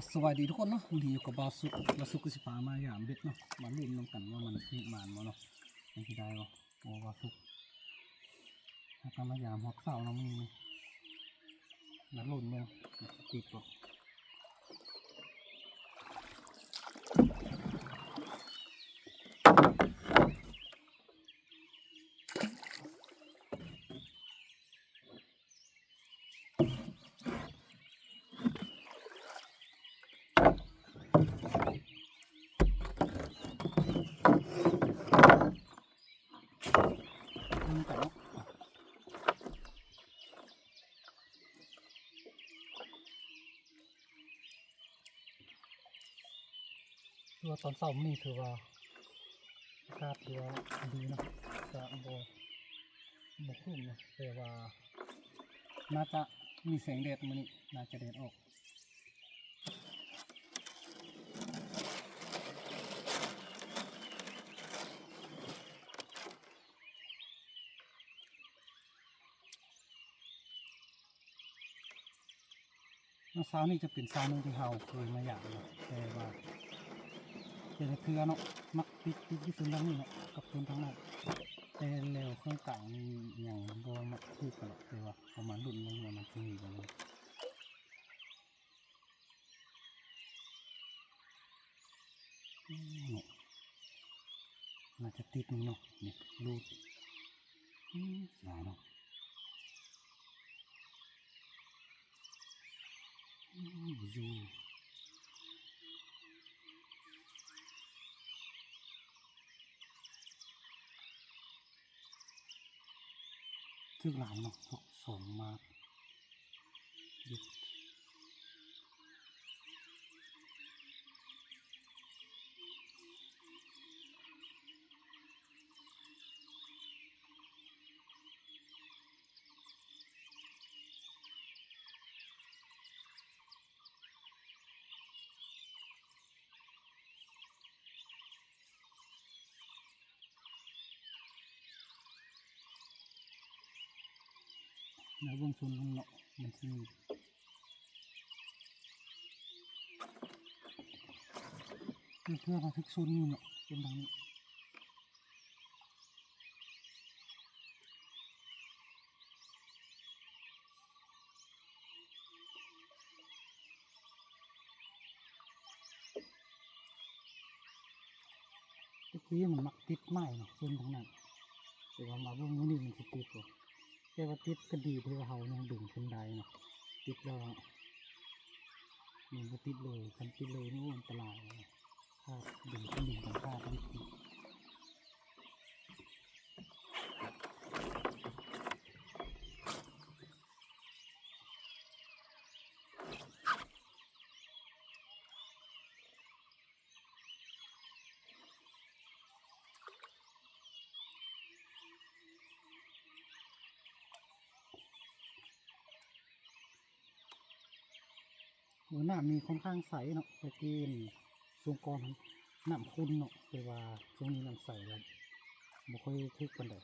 สวัสดีทุกคนเนาะวันนี้อยู่กับบาสุกสิฟ้ามาอย่างเบ็ดเนาะมาลุ้นน้ำกันว่ามันมีหมานบ่เนาะมันที่ได้บ่โอ้บาสุกถ้าทำมายามฮอตเสาเนาะมีนัดลุ้นเนาะติดบ่มันแต่เนาะตัวตอนเสาร์นี่ถือว่าอากาศถือว่าดีเนาะจะบ่ครึ้มเนาะแต่ว่าน่าจะมีแสงแดดมื้อนี้น่าจะแดดออกเช้านี่จะเป็นเช้านึงที่เราเคยมาอย่างเนาะแต่ว่าแต่ละเทือเนาะมักติดที่ศูนย์ทางนี้เนาะกับศูนย์ทางนั้นแต่แล้วเครื่องกลางนี่อย่างบ่มักคือกันหรอกแต่ว่าประมาณรุ่นนึงว่ามันสิมีกันเลยเนาะน่าจะติดนึงเนาะนี่รูดสายเนาะอยู่ทึกหลายเนาะ2 มาหยุดแล้ววงชนมันเนาะมันสิมีเพื่อมาทึกซุนนี่เนาะเป็นทางนี้ตะกี้มันมักติดไม้เนาะซุนทางนั้นแต่ว่ามาพวกนี้มันสิติดบ่แต่ว่าติดก็ดีที่ว่าเฮายังดึงขึ้นได้เนาะติดแล้วมันก็ติดเลยคันติดเลยนี่อันตรายถ้าดึงขึ้นดึงของข้าติดหัวหน้ามีค่อนข้างใสเนาะตะกี้ช่วงก่อนน้ำขุ่นเนาะแต่ว่าช่วงนี้น้ำใสแล้วบ่ค่อยทึกปานใด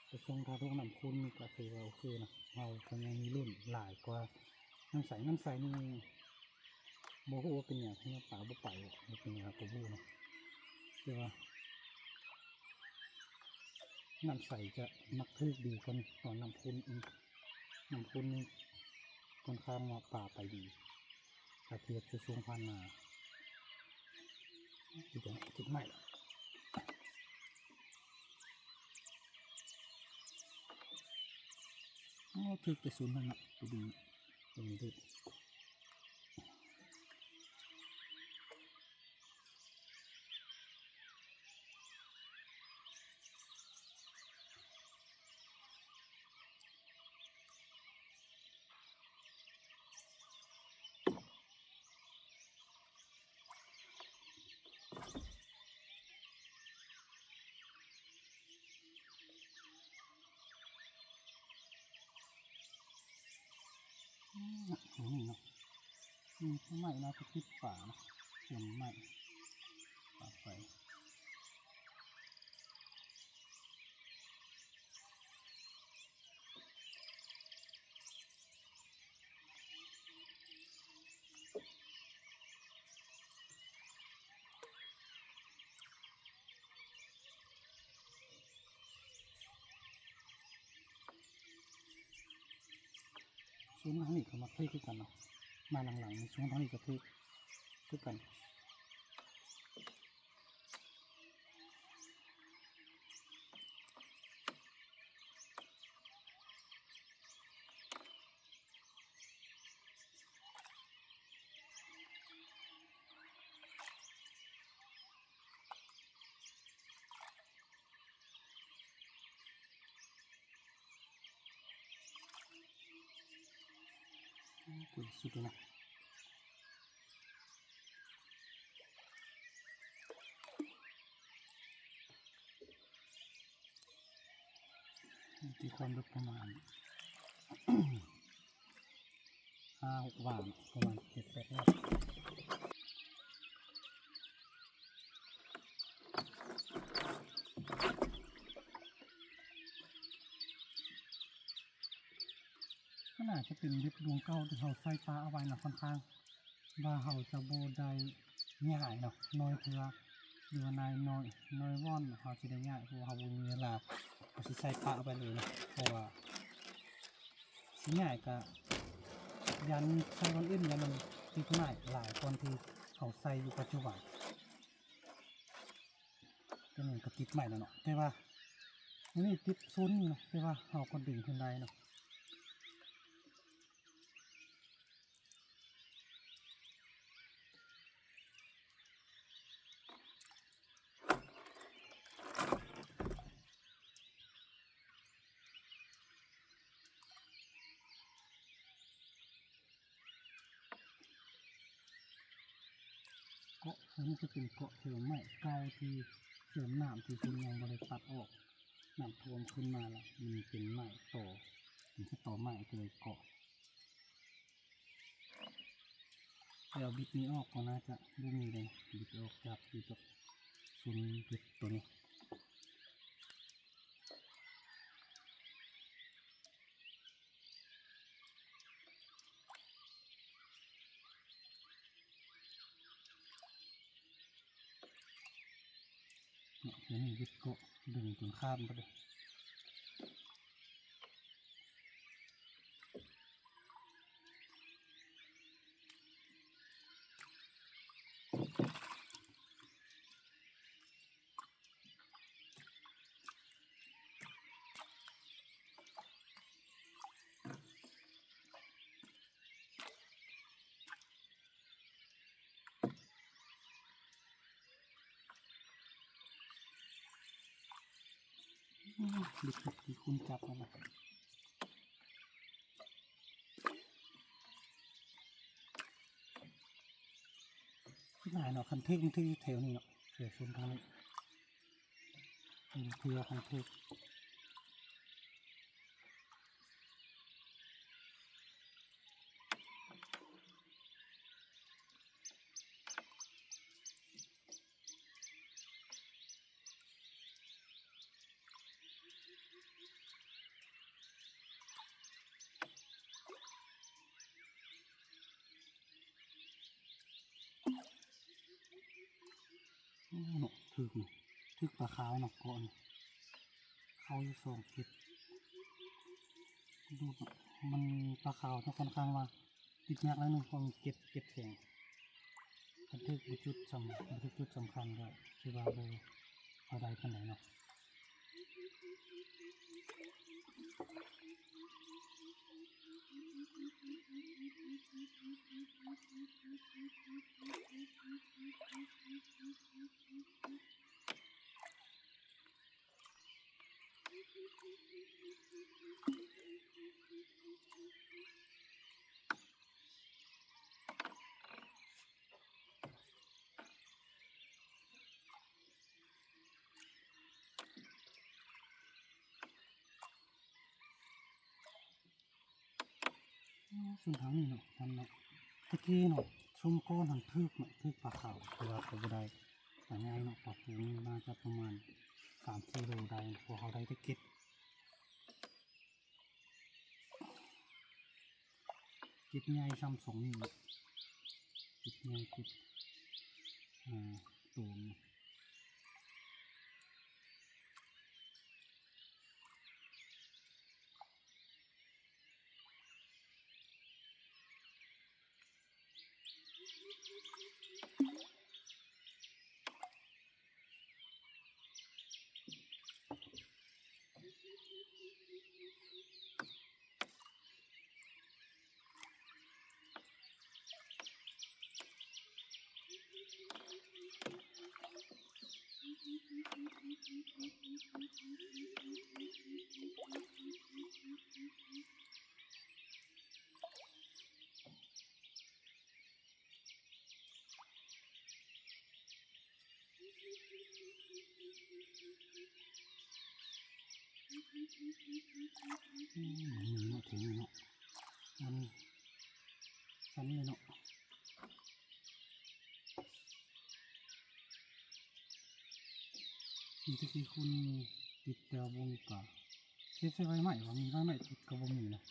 แต่ช่วงถ้าทุกน้ำขุ่นก็ถือว่าโอเคนะเราก็ยังมีรุ่นหลายกว่าน้ำใสนี่บ่ฮู้ว่าเป็นหยังเนื้อปลาบ่ไปบ่เป็นหยังบ่ฮู้เนาะแต่ว่าน้ำใสจะมักทึกดีกว่าตอนน้ำขุ่นอีกน้ำขุ่นนี่ค่อนข้างว่าปลาไปดีถ้าเทียบกับช่วงผ่านมาติดใหม่ทึกไปศูนย์นั่นน่ะตัวดีตรงนี้ทึกนี่เนาะใหม่น่าจะติดป่านะเสียงใหม่ป่าไฟ ซุ้มทางนี้ก็มาทึกคือกันเนาะมาหลังๆมีซุ้มทางนี้ก็ทึกคือกันกุยสุดเลยนะที่ความลึกประมาณ 5-6 วาประมาณ7-8 วาก็น่าจะเป็นเล็บดวงเก้าที่เขาใส่ปลาเอาไว้นะค่อนข้างว่าเขาจะโบได้ง่ายเนาะน้อยเถื่อหรือว่านายน้อยว่อนเขาจะได้ง่ายเพราะเขามีเวลาเขาจะใส่ปลาเอาไปเลยนะเพราะว่าสิง่ายก็ยันใส่วันอื่นยันมันติดง่ายหลายคนที่เขาใส่อยู่ปัจจุบันก็เหมือนกับติดใหม่แล้วเนาะแต่ว่านี่ติดซุนเนาะแต่ว่าเขาก็ดึงขึ้นได้เนาะเกาะนี้จะเป็นเกาะเถื่อใหม่เก่าที่เสื่อมน้ำที่คุณยังบริตัดออกน้ำท่วมขึ้นมาแล้วมันเป็นใหม่ต่อมันจะต่อใหม่เลยเกาะเดี๋ยวบิดนี้ออกก็น่าจะดูมีเลยบิดออกจากบิดจากซุนบิดตัวนี้เนี่ยเดี๋ยวนี้บิดเกาะดึงจนข้ามไปเลยบิดที่คุณจับมันนะที่ไหนเนาะคันเทกที่แถวนี้เนาะเสือซุนทางนี้เพื่อคันเทกเนาะถึกปลาขาวเนาะก่อนเขาอยู่2 เก็บดูมันปลาขาวค่อนข้างว่าติดยากแล้วนึงความเก็บแข็งบันทึกจุดสำคัญก็คือว่าโบเอาได้ขนาดไหนเนาะส่วนทางนี้เนาะมันเนาะตะกี้เนาะชุ่มก้อนหันทึกเนาะทึกปลาขาวคือว่าเขาบ่ได้แต่ง่ายเนาะปลาปูนี่น่าจะประมาณ3-4 โลได้พอเขาได้จะเก็บใหญ่ซ้ำ2 นิ้วเก็บใหญ่เก็บตูม มีเนาะถึงเนาะมันชั้นเลยเนาะมีที่คุณติดแต่วงกะเช็คใช้ไฟใหม่ว่ามีไฟใหม่ติดกระบอกนี้นะ